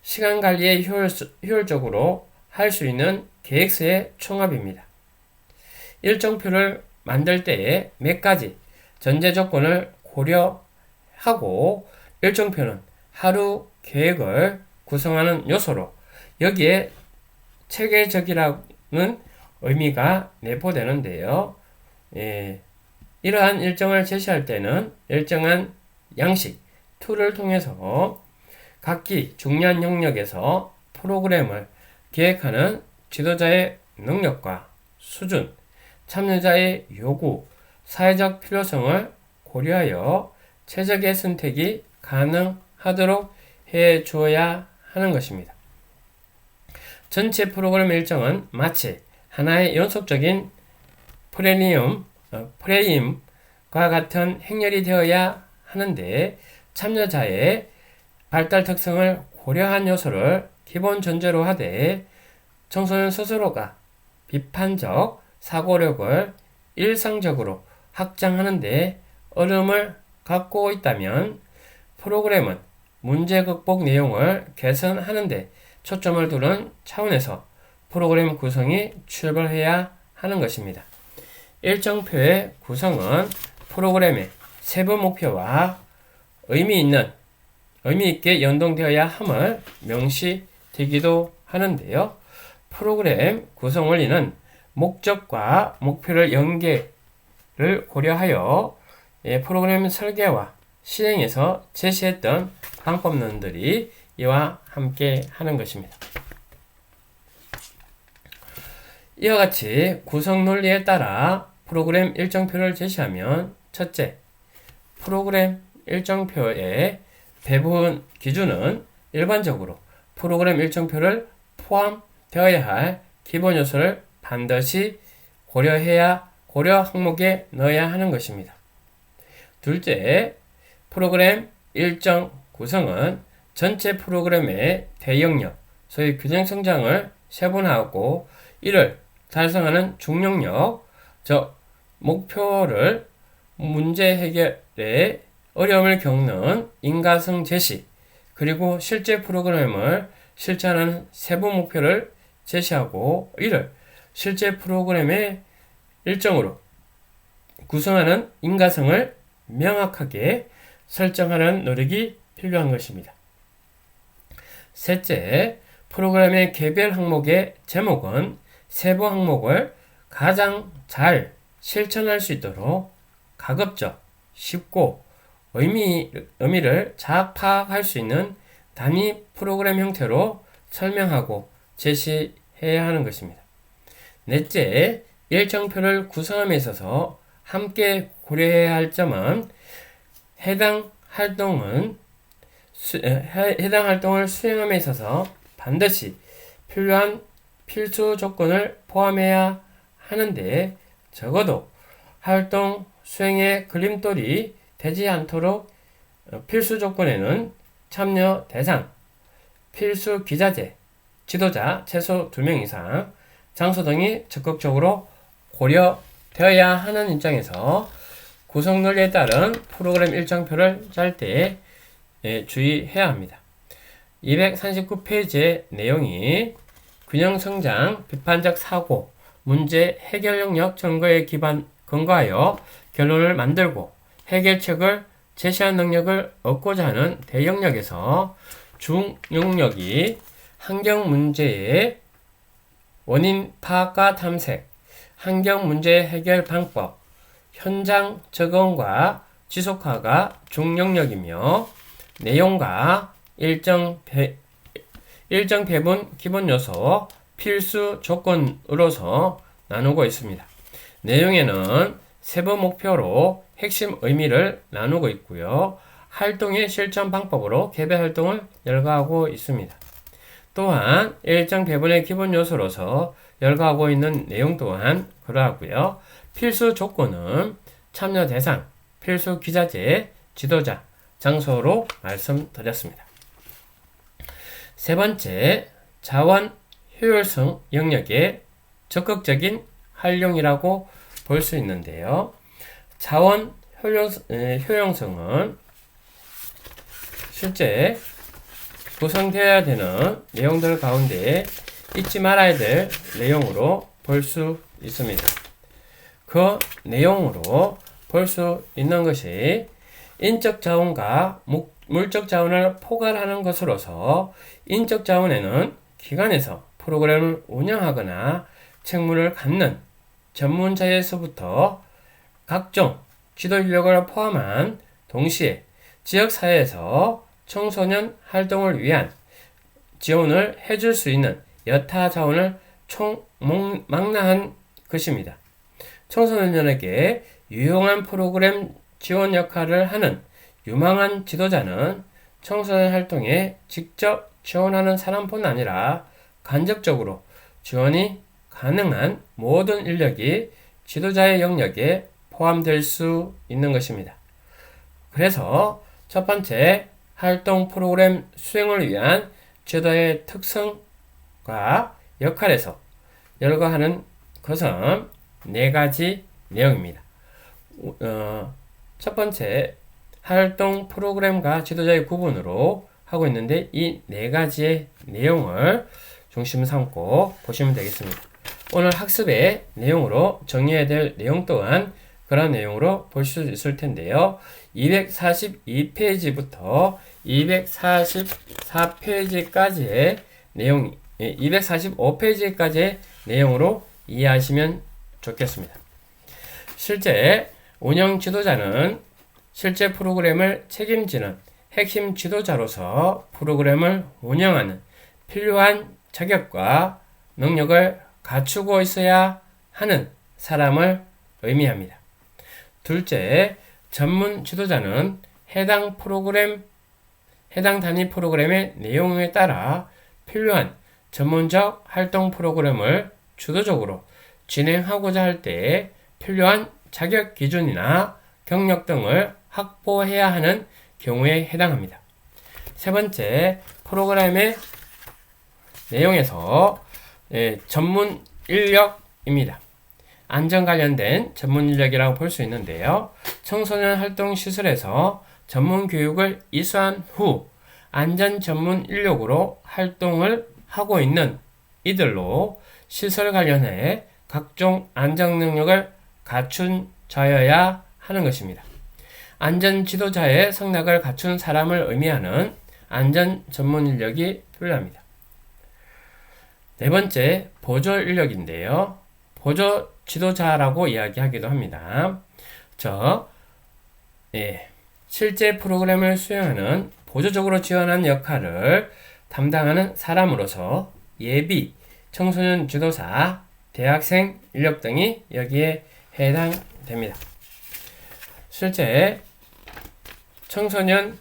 시간 관리에 효율적으로 할 수 있는 계획서의 총합입니다. 일정표를 만들 때에 몇 가지 전제 조건을 고려하고 일정표는 하루 계획을 구성하는 요소로 여기에 체계적이라는 의미가 내포되는데요. 이러한 일정을 제시할 때는 일정한 양식, 툴을 통해서 각기 중요한 영역에서 프로그램을 기획하는 지도자의 능력과 수준, 참여자의 요구, 사회적 필요성을 고려하여 최적의 선택이 가능하도록 해 주어야 하는 것입니다. 전체 프로그램 일정은 마치 하나의 연속적인 프레임과 같은 행렬이 되어야 하는데 참여자의 발달 특성을 고려한 요소를 기본 전제로 하되 청소년 스스로가 비판적 사고력을 일상적으로 확장하는데 어려움을 갖고 있다면 프로그램은 문제 극복 내용을 개선하는데 초점을 두는 차원에서 프로그램 구성이 출발해야 하는 것입니다. 일정표의 구성은 프로그램의 세부 목표와 의미 있게 연동되어야 함을 명시되기도 하는데요. 프로그램 구성 원리는 목적과 목표를 연계를 고려하여 프로그램 설계와 실행에서 제시했던 방법론들이 이와 함께 하는 것입니다. 이와 같이 구성 논리에 따라 프로그램 일정표를 제시하면 첫째, 프로그램 일정표의 배분 기준은 일반적으로 프로그램 일정표를 포함되어야 할 기본 요소를 반드시 고려 항목에 넣어야 하는 것입니다. 둘째, 프로그램 일정 구성은 전체 프로그램의 대영역, 소위 균형 성장을 세분화하고 이를 달성하는 중용역, 즉 목표를 문제 해결에 어려움을 겪는 인가성 제시, 그리고 실제 프로그램을 실천하는 세부 목표를 제시하고 이를 실제 프로그램의 일정으로 구성하는 인가성을 명확하게 설정하는 노력이 필요한 것입니다. 셋째, 프로그램의 개별 항목의 제목은 세부 항목을 가장 잘 실천할 수 있도록 가급적 쉽고 의미를 잘 파악할 수 있는 단위 프로그램 형태로 설명하고 제시해야 하는 것입니다. 넷째, 일정표를 구성함에 있어서 함께 고려해야 할 점은 해당 활동을 수행함에 있어서 반드시 필요한 필수 조건을 포함해야 하는데 적어도 활동 수행의 걸림돌이 되지 않도록 필수 조건에는 참여 대상, 필수 기자재, 지도자 최소 2명 이상, 장소 등이 적극적으로 고려되어야 하는 입장에서 구성 논리에 따른 프로그램 일정표를 짤 때 주의해야 합니다. 239페이지의 내용이 균형 성장, 비판적 사고, 문제 해결 영역 증거에 근거하여 결론을 만들고 해결책을 제시한 능력을 얻고자 하는 대영역에서 중영역이 환경 문제의 원인 파악과 탐색, 환경 문제 해결 방법, 현장 적용과 지속화가 중영역이며 내용과 일정 배분 기본 요소, 필수 조건으로서 나누고 있습니다. 내용에는 세부 목표로 핵심 의미를 나누고 있고요. 활동의 실천 방법으로 개별 활동을 열거하고 있습니다. 또한 일정 배분의 기본 요소로서 열거하고 있는 내용 또한 그러하고요. 필수 조건은 참여 대상, 필수 기자재, 지도자, 장소로 말씀드렸습니다. 세 번째, 자원 효율성 영역의 적극적인 활용이라고 볼 수 있는데요. 자원 효용성은 실제 구성되어야 되는 내용들 가운데 잊지 말아야 될 내용으로 볼 수 있습니다. 그 내용으로 볼 수 있는 것이 인적 자원과 물적 자원을 포괄하는 것으로서 인적 자원에는 기관에서 프로그램을 운영하거나 책무를 갖는 전문자에서부터 각종 지도 인력을 포함한 동시에 지역사회에서 청소년 활동을 위한 지원을 해줄 수 있는 여타 자원을 총망라한 것입니다. 청소년에게 유용한 프로그램 지원 역할을 하는 유망한 지도자는 청소년 활동에 직접 지원하는 사람뿐 아니라 간접적으로 지원이 가능한 모든 인력이 지도자의 영역에 포함될 수 있는 것입니다. 그래서 첫 번째, 활동 프로그램 수행을 위한 지도자의 특성과 역할에서 열거하는 것은 네 가지 내용입니다. 첫 번째, 활동 프로그램과 지도자의 구분으로 하고 있는데 이 네 가지의 내용을 중심 삼고 보시면 되겠습니다. 오늘 학습의 내용으로 정리해야 될 내용 또한 그런 내용으로 볼 수 있을 텐데요. 242페이지부터 244페이지까지의 내용, 245페이지까지의 내용으로 이해하시면 좋겠습니다. 실제 운영 지도자는 실제 프로그램을 책임지는 핵심 지도자로서 프로그램을 운영하는 필요한 자격과 능력을 갖추고 있어야 하는 사람을 의미합니다. 둘째, 전문 지도자는 해당 단위 프로그램의 내용에 따라 필요한 전문적 활동 프로그램을 주도적으로 진행하고자 할 때 필요한 자격 기준이나 경력 등을 확보해야 하는 경우에 해당합니다. 세 번째, 프로그램의 내용에서 전문 인력입니다. 안전 관련된 전문 인력이라고 볼 수 있는데요. 청소년 활동 시설에서 전문 교육을 이수한 후 안전 전문 인력으로 활동을 하고 있는 이들로 시설 관련해 각종 안전 능력을 갖춘 자여야 하는 것입니다. 안전 지도자의 성락을 갖춘 사람을 의미하는 안전 전문 인력이 필요합니다. 네 번째, 보조 인력인데요. 보조 지도자라고 이야기하기도 합니다. 실제 프로그램을 수행하는 보조적으로 지원하는 역할을 담당하는 사람으로서 예비, 청소년 지도사, 대학생 인력 등이 여기에 해당됩니다. 실제 청소년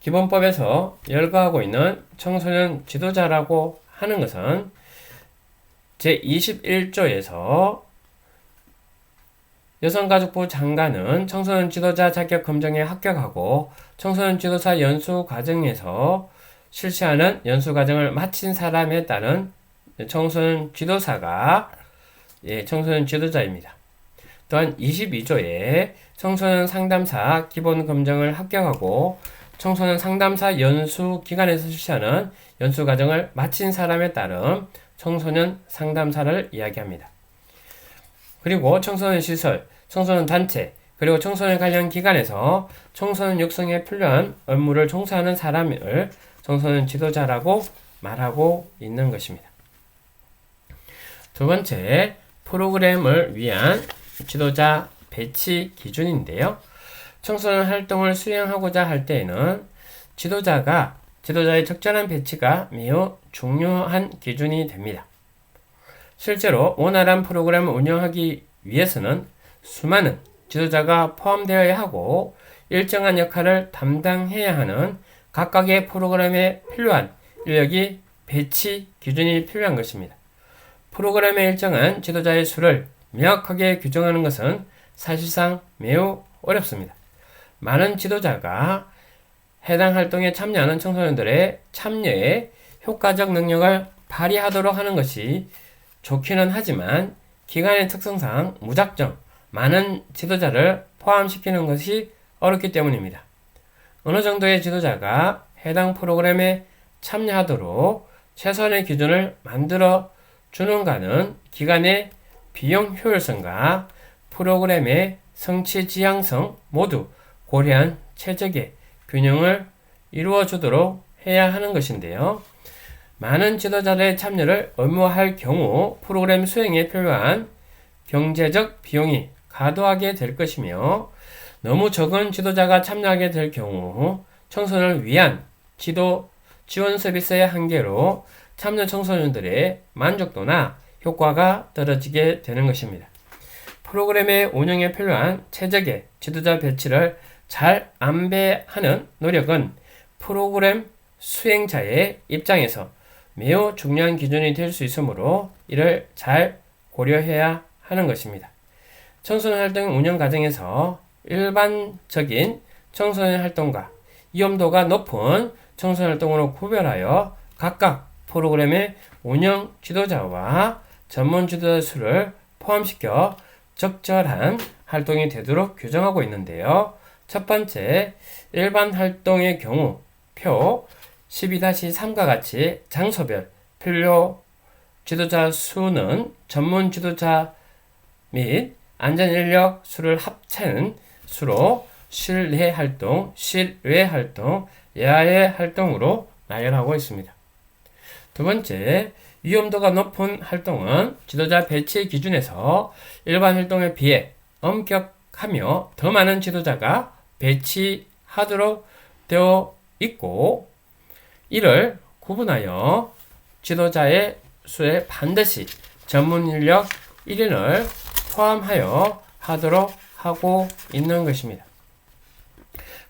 기본법에서 열거하고 있는 청소년 지도자라고 하는 것은 제21조에서 여성가족부 장관은 청소년 지도자 자격 검정에 합격하고 청소년 지도사 연수 과정에서 실시하는 연수 과정을 마친 사람에 따른 청소년 지도사가 청소년 지도자입니다. 또한 22조에 청소년 상담사 기본 검정을 합격하고 청소년 상담사 연수 기관에서 실시하는 연수 과정을 마친 사람에 따른 청소년 상담사를 이야기합니다. 그리고 청소년 시설, 청소년 단체, 그리고 청소년 관련 기관에서 청소년 육성에 필요한 업무를 종사하는 사람을 청소년 지도자라고 말하고 있는 것입니다. 두 번째, 프로그램을 위한 지도자 배치 기준인데요. 청소년 활동을 수행하고자 할 때에는 지도자의 적절한 배치가 매우 중요한 기준이 됩니다. 실제로 원활한 프로그램을 운영하기 위해서는 수많은 지도자가 포함되어야 하고 일정한 역할을 담당해야 하는 각각의 프로그램에 필요한 인력이 배치 기준이 필요한 것입니다. 프로그램의 일정한 지도자의 수를 명확하게 규정하는 것은 사실상 매우 어렵습니다. 많은 지도자가 해당 활동에 참여하는 청소년들의 참여에 효과적 능력을 발휘하도록 하는 것이 좋기는 하지만 기관의 특성상 무작정 많은 지도자를 포함시키는 것이 어렵기 때문입니다. 어느 정도의 지도자가 해당 프로그램에 참여하도록 최선의 기준을 만들어 주는가는 기관의 비용 효율성과 프로그램의 성취 지향성 모두 고려한 최적의 균형을 이루어 주도록 해야 하는 것인데요. 많은 지도자들의 참여를 의무화할 경우 프로그램 수행에 필요한 경제적 비용이 과도하게 될 것이며 너무 적은 지도자가 참여하게 될 경우 청소년을 위한 지원 서비스의 한계로 참여 청소년들의 만족도나 효과가 떨어지게 되는 것입니다. 프로그램의 운영에 필요한 최적의 지도자 배치를 잘 안배하는 노력은 프로그램 수행자의 입장에서 매우 중요한 기준이 될 수 있으므로 이를 잘 고려해야 하는 것입니다. 청소년 활동 운영 과정에서 일반적인 청소년 활동과 위험도가 높은 청소년 활동으로 구별하여 각각 프로그램의 운영 지도자와 전문 지도자 수를 포함시켜 적절한 활동이 되도록 규정하고 있는데요. 첫 번째, 일반 활동의 경우 표 12-3과 같이 장소별 필요 지도자 수는 전문 지도자 및 안전인력 수를 합친 수로 실내 활동, 실외 활동, 야외 활동으로 나열하고 있습니다. 두 번째, 위험도가 높은 활동은 지도자 배치 기준에서 일반 활동에 비해 엄격하며 더 많은 지도자가 배치하도록 되어 있고 이를 구분하여 지도자의 수에 반드시 전문 인력 1인을 포함하여 하도록 하고 있는 것입니다.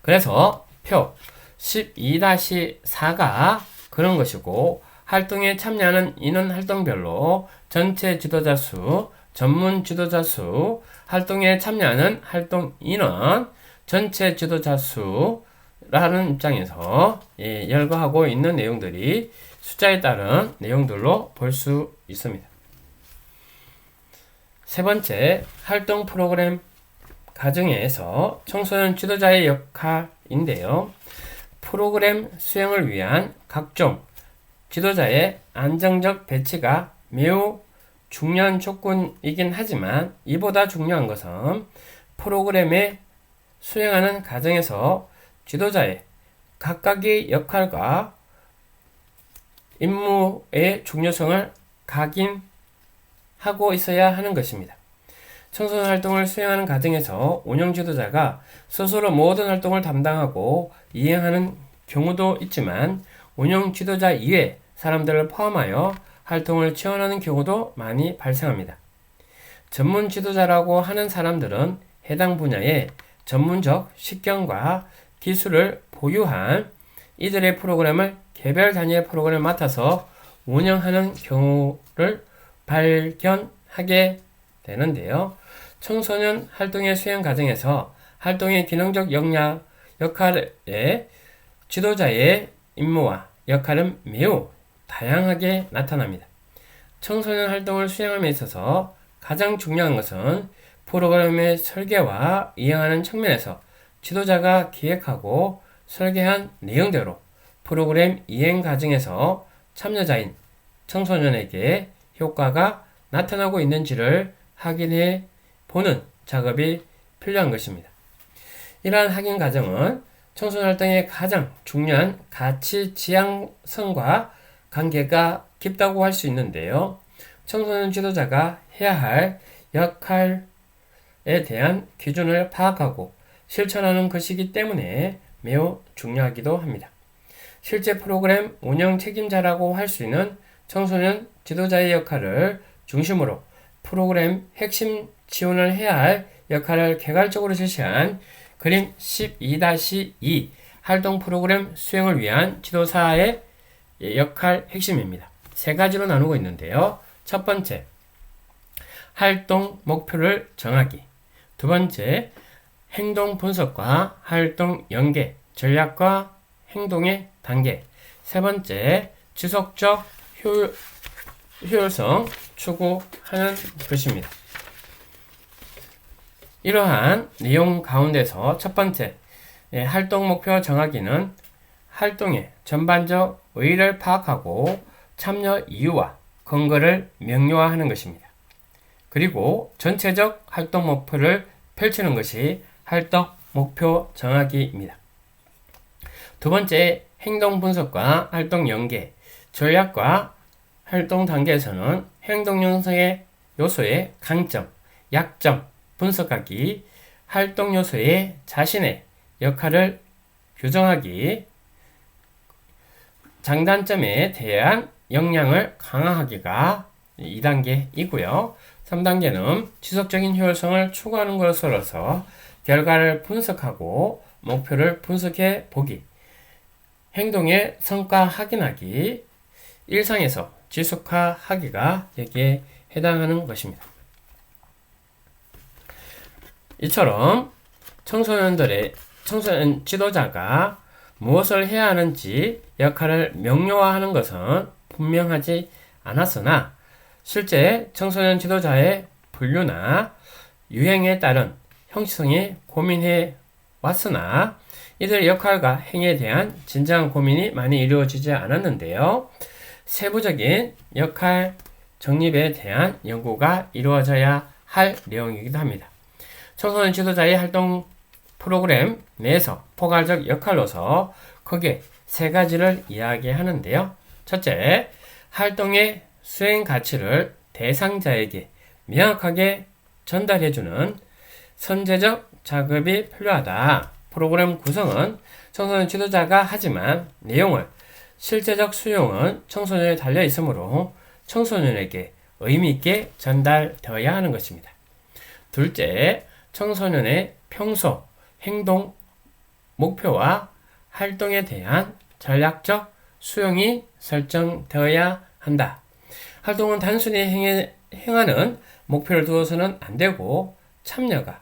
그래서 표 12-4가 그런 것이고 활동에 참여하는 인원 활동별로 전체 지도자 수, 전문 지도자 수, 활동에 참여하는 활동 인원, 전체 지도자 수라는 입장에서 열거하고 있는 내용들이 숫자에 따른 내용들로 볼 수 있습니다. 세 번째, 활동 프로그램 과정에서 청소년 지도자의 역할인데요. 프로그램 수행을 위한 각종 지도자의 안정적 배치가 매우 중요한 조건이긴 하지만 이보다 중요한 것은 프로그램에 수행하는 과정에서 지도자의 각각의 역할과 임무의 중요성을 각인하고 있어야 하는 것입니다. 청소년 활동을 수행하는 과정에서 운영 지도자가 스스로 모든 활동을 담당하고 이행하는 경우도 있지만 운영 지도자 이외 사람들을 포함하여 활동을 지원하는 경우도 많이 발생합니다. 전문 지도자라고 하는 사람들은 해당 분야의 전문적 식견과 기술을 보유한 이들의 프로그램을 개별 단위의 프로그램을 맡아서 운영하는 경우를 발견하게 되는데요. 청소년 활동의 수행 과정에서 활동의 기능적 역할의 지도자의 임무와 역할은 매우 다양하게 나타납니다. 청소년 활동을 수행함에 있어서 가장 중요한 것은 프로그램의 설계와 이행하는 측면에서 지도자가 기획하고 설계한 내용대로 프로그램 이행 과정에서 참여자인 청소년에게 효과가 나타나고 있는지를 확인해 보는 작업이 필요한 것입니다. 이러한 확인 과정은 청소년 활동의 가장 중요한 가치 지향성과 관계가 깊다고 할 수 있는데요. 청소년 지도자가 해야 할 역할에 대한 기준을 파악하고 실천하는 것이기 때문에 매우 중요하기도 합니다. 실제 프로그램 운영 책임자라고 할 수 있는 청소년 지도자의 역할을 중심으로 프로그램 핵심 지원을 해야 할 역할을 개괄적으로 제시한 그림 12-2 활동 프로그램 수행을 위한 지도사의 역할 핵심입니다. 세 가지로 나누고 있는데요. 첫 번째, 활동 목표를 정하기. 두 번째, 행동 분석과 활동 연계, 전략과 행동의 단계. 세 번째, 지속적 효율성 추구하는 것입니다. 이러한 내용 가운데서 첫 번째, 활동 목표 정하기는 활동의 전반적 의의를 파악하고 참여 이유와 근거를 명료화하는 것입니다. 그리고 전체적 활동 목표를 펼치는 것이 활동 목표 정하기입니다. 두 번째, 행동 분석과 활동 연계, 전략과 활동 단계에서는 행동 요소의 강점, 약점 분석하기, 활동 요소의 자신의 역할을 규정하기, 장단점에 대한 역량을 강화하기가 2단계이고요. 3단계는 지속적인 효율성을 추구하는 것으로서 결과를 분석하고 목표를 분석해 보기, 행동의 성과 확인하기, 일상에서 지속화하기가 여기에 해당하는 것입니다. 이처럼 청소년 지도자가 무엇을 해야 하는지 역할을 명료화하는 것은 분명하지 않았으나 실제 청소년 지도자의 분류나 유행에 따른 형식성이 고민해 왔으나 이들의 역할과 행위에 대한 진정한 고민이 많이 이루어지지 않았는데요. 세부적인 역할 정립에 대한 연구가 이루어져야 할 내용이기도 합니다. 청소년 지도자의 활동 프로그램 내에서 포괄적 역할로서 크게 세 가지를 이야기하는데요. 첫째, 활동의 수행 가치를 대상자에게 명확하게 전달해주는 선제적 작업이 필요하다. 프로그램 구성은 청소년 지도자가 하지만 내용을 실제적 수용은 청소년에 달려 있으므로 청소년에게 의미있게 전달되어야 하는 것입니다. 둘째, 청소년의 평소 행동 목표와 활동에 대한 전략적 수용이 설정되어야 한다. 활동은 단순히 행하는 목표를 두어서는 안 되고 참여가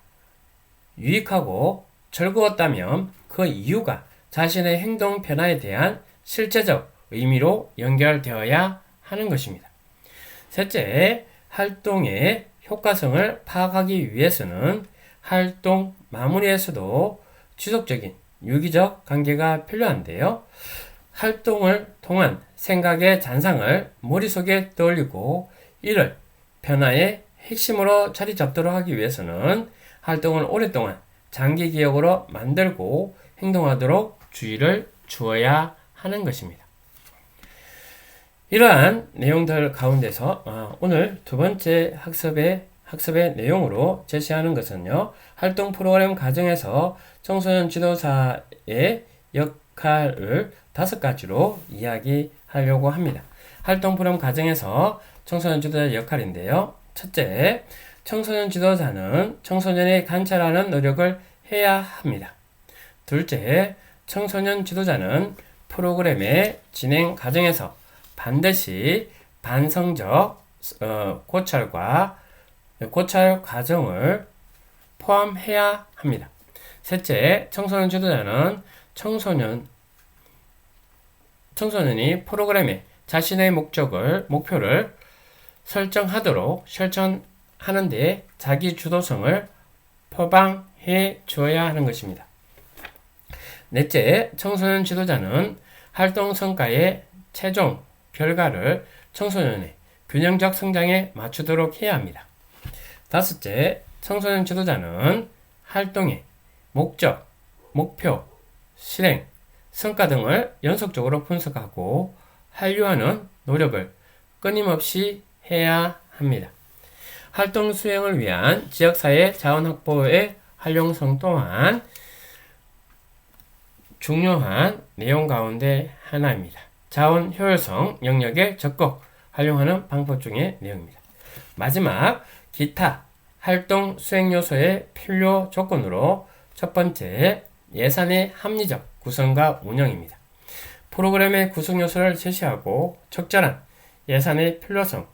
유익하고 즐거웠다면 그 이유가 자신의 행동 변화에 대한 실제적 의미로 연결되어야 하는 것입니다. 셋째, 활동의 효과성을 파악하기 위해서는 활동 마무리에서도 지속적인 유기적 관계가 필요한데요. 활동을 통한 생각의 잔상을 머릿속에 떠올리고 이를 변화의 핵심으로 자리 잡도록 하기 위해서는 활동을 오랫동안 장기 기억으로 만들고 행동하도록 주의를 주어야 하는 것입니다. 이러한 내용들 가운데서 오늘 두 번째 학습의 내용으로 제시하는 것은요. 활동 프로그램 과정에서 청소년 지도사의 역할을 5가지로 이야기하려고 합니다. 활동 프로그램 과정에서 청소년 지도자의 역할인데요. 첫째, 청소년 지도자는 청소년의 관찰하는 노력을 해야 합니다. 둘째, 청소년 지도자는 프로그램의 진행 과정에서 반드시 반성적 고찰 과정을 포함해야 합니다. 셋째, 청소년 지도자는 청소년이 프로그램에 자신의 목표를 설정하도록 실천하는데 자기 주도성을 표방해 주어야 하는 것입니다. 넷째, 청소년 지도자는 활동 성과의 최종 결과를 청소년의 균형적 성장에 맞추도록 해야 합니다. 다섯째, 청소년 지도자는 활동의 목적, 목표, 실행, 성과 등을 연속적으로 분석하고 한류하는 노력을 끊임없이 해야 합니다. 활동 수행을 위한 지역사회 자원 확보의 활용성 또한 중요한 내용 가운데 하나입니다. 자원 효율성 영역에 적극 활용하는 방법 중의 내용입니다. 마지막 기타 활동 수행 요소의 필요 조건으로 첫 번째 예산의 합리적 구성과 운영입니다. 프로그램의 구성 요소를 제시하고 적절한 예산의 필요성,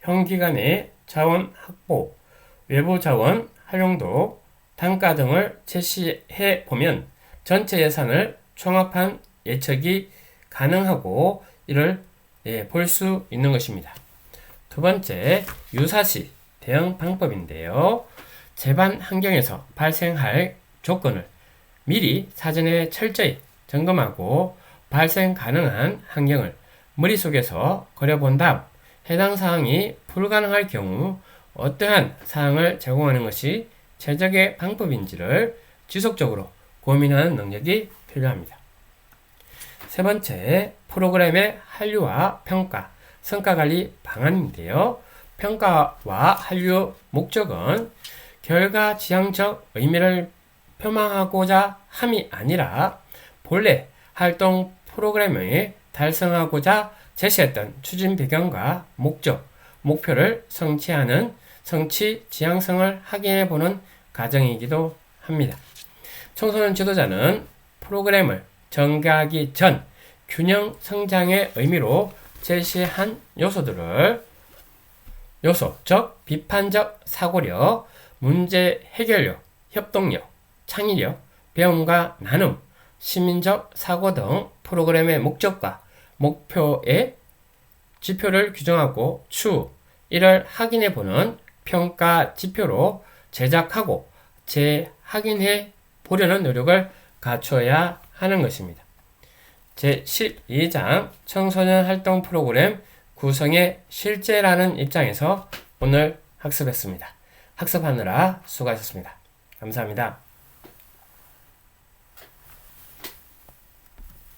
현 기간의 자원 확보, 외부 자원 활용도, 단가 등을 제시해 보면 전체 예산을 종합한 예측이 가능하고 이를 볼 수 있는 것입니다. 두 번째, 유사시 대응 방법인데요. 제반 환경에서 발생할 조건을 미리 사전에 철저히 점검하고 발생 가능한 환경을 머릿속에서 그려본 다음 해당 사항이 불가능할 경우 어떠한 사항을 제공하는 것이 최적의 방법인지를 지속적으로 고민하는 능력이 필요합니다. 세 번째, 프로그램의 한류화 평가, 성과관리 방안인데요. 평가와 한류 목적은 결과 지향적 의미를 표명하고자 함이 아니라 본래 활동 프로그램을 달성하고자 제시했던 추진 배경과 목적, 목표를 성취하는 성취 지향성을 확인해 보는 과정이기도 합니다. 청소년 지도자는 프로그램을 전개하기 전 균형 성장의 의미로 제시한 즉 비판적 사고력, 문제 해결력, 협동력, 창의력, 배움과 나눔, 시민적 사고 등 프로그램의 목적과 목표의 지표를 규정하고 추후 이를 확인해 보는 평가 지표로 제작하고 재확인해 보려는 노력을 갖춰야 하는 것입니다. 제12장 청소년 활동 프로그램 구성의 실제라는 입장에서 오늘 학습했습니다. 학습하느라 수고하셨습니다. 감사합니다.